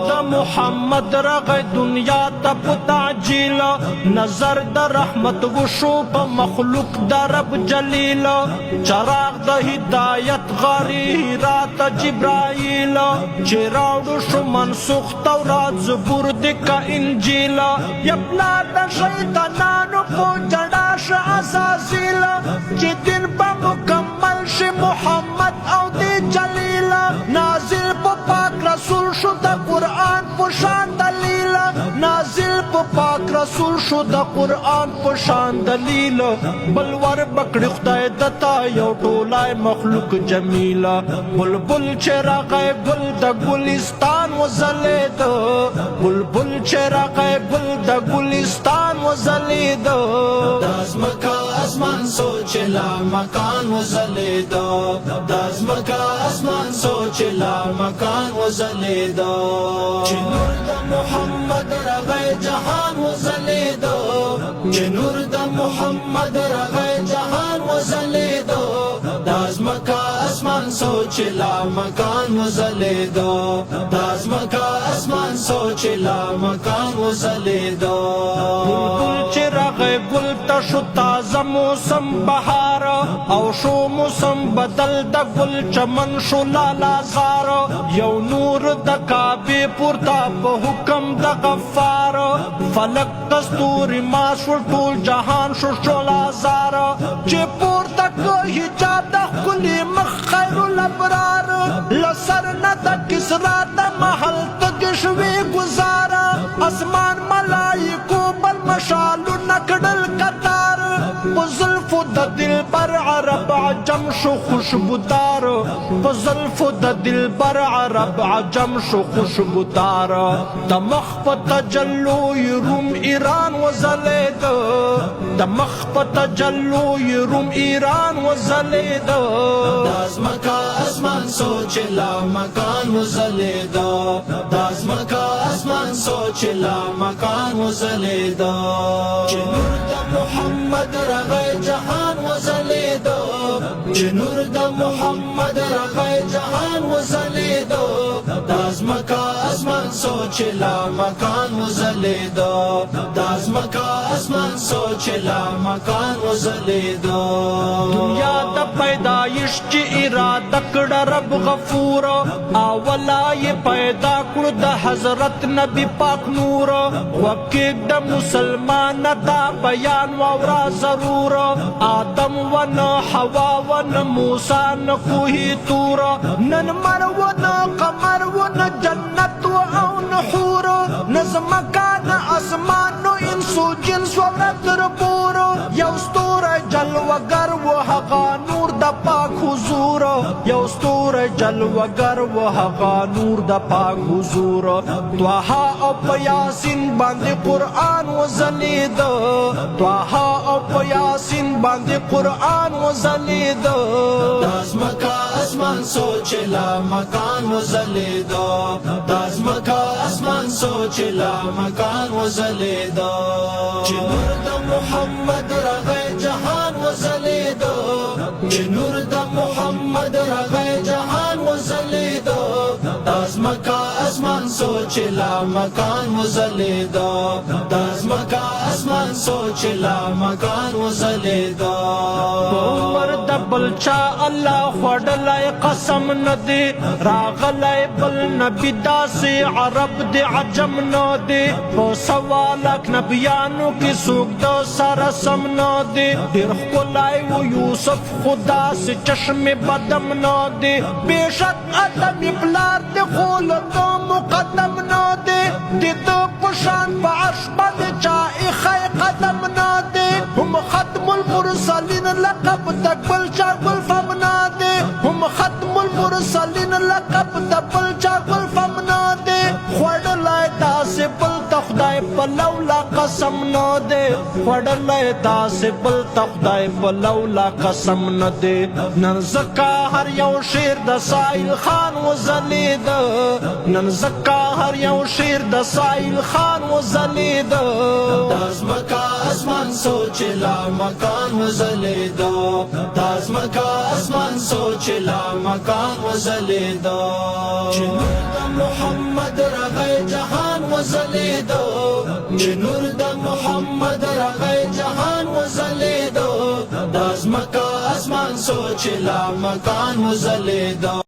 د محمد رغی دنیا ته په تعجیل نظر د رحمت وشو په مخلوق د رب جلیل چراغ د هدایت غاری رات جبرائیل چې راوړو شو منسوخ تورات زبور دکا انجیل یبلا د شیطانانو په جړا شه عزازیل چې دین په مکمل شي محمد او دی جلیل نازل په پاک رسول شو د قرآن په شان دلیل نازل په پاک رسول شو د قرآن په شان دلیل بل ور بکړي خدای دتا یو ټولای مخلوق جمیل بلبل چې راغی ګل د ګلستان وزلید بلبل چې راغی ګل د ګلستان وزلید دازمکا اسمان سوچلا مکان وزلیدا دازمکا اسمان سوچلا مکان وزلیدا چې نور د محمد رغی جهان وزلیدا چې نور د محمد رغی جهان وزلیدا دازمکا اسمان سوچلا مکان وزلیدا دازمکا اسمان سوچلا مکان وزلیدا بلبل چې راغی ګل ته شو تازه موسم بهار او شو موسم بدل د ګل چمن شو لالا زار یو نور د کعبې پورته په حکم د غفار فلک دستوري ما شو ټول جهان شو شولا زار چې پورته کو حجاب د ښکلي مخ خیر الابرار لسر نه د کسرا د محل تک شوې گزاره اسمان ملائکو بل مشالو نکړل قطار په زلفو د دلبر عرب عجم شو خوشبودار په زلفو د دلبر عرب عجم شو خوشبودار د مخ په تجلوی روم ایران وزلید د مخ په تجلوی روم ایران وزلید دازمکا اسمان سوچلا مکان وزلیدا دازمکا اسمان سوچلا مکان وزلیدا چې نور د محمد رغی جهان وزلیدا چې نور د محمد رغی جهان وزلیدا دازمکا اسمان سوچلا مکان وزلیدا دازمکا اسمان سوچلا مکان وزلیدا دنیا د پیدایش چې اراده کړه رب غفور اولا یې پیدا کړو د حضرت نبی پاک نور وکیک د مسلمان دا بیان واورا ضرور آدم و نه حوا و نه موسی نه کوهی تور نن مر و نه قمر و نه جنت و او نه حور نه زمکا نه اسمان نو انسو جنس و تر پور یو ستوره جلوگر و هغه نور د پاک حضور یو ستوره جلوگر و هغه نور د پاک حضور طه او په یاسین باندې قرآن وزلید طه او په یاسین باندې قرآن وزلید دازمکا اسمان سوچلا مکان وزلیدا دازمکا اسمان سوچلا مکان وزلیدا چې نور د محمد رغی جهان وزلیدا چې نور د محمد رغی جهان وزلیدا دازمکا اسمان سوچلا مکان وزلیدا دازمکا اسمان سوچلا مکان وزلیدا عمر د بلچا الله خوړلای قسم ندی راغلای بل نبی داسې عرب د عجم ندی په سوالک نبیانو کې څوک د سره سم ندی ډېر ښکلی و یوسف خدا سے چشم بدم ندی بېشک ادم پلار د خولد مقدم ندی د ده په شان په عرش باندې چا ایښی قدم ندی هم ختم المرسلین لقب د بل چا ګلفم ندی هم ختم المرسلین لقب د بل چا ګلفم ندی خوړلی داسې بل ته خدای پلولا قسم نه دے وړلای داسې بل تخدای پلولا قسم نه دے نن زکا هر یو شیر د سایل خان وزلید نن زکا هر یو شیر د سایل خان وزلید دازمکا اسمان سوچ لا مکان وزلیدو دازمکا اسمان سوچ لا مکان وزلیدو چې نور د محمد رغی جهان وزلیدو چې نور د محمد رغی جهان وزلیدو دازمکا اسمان سوچ لا مکان وزلیدو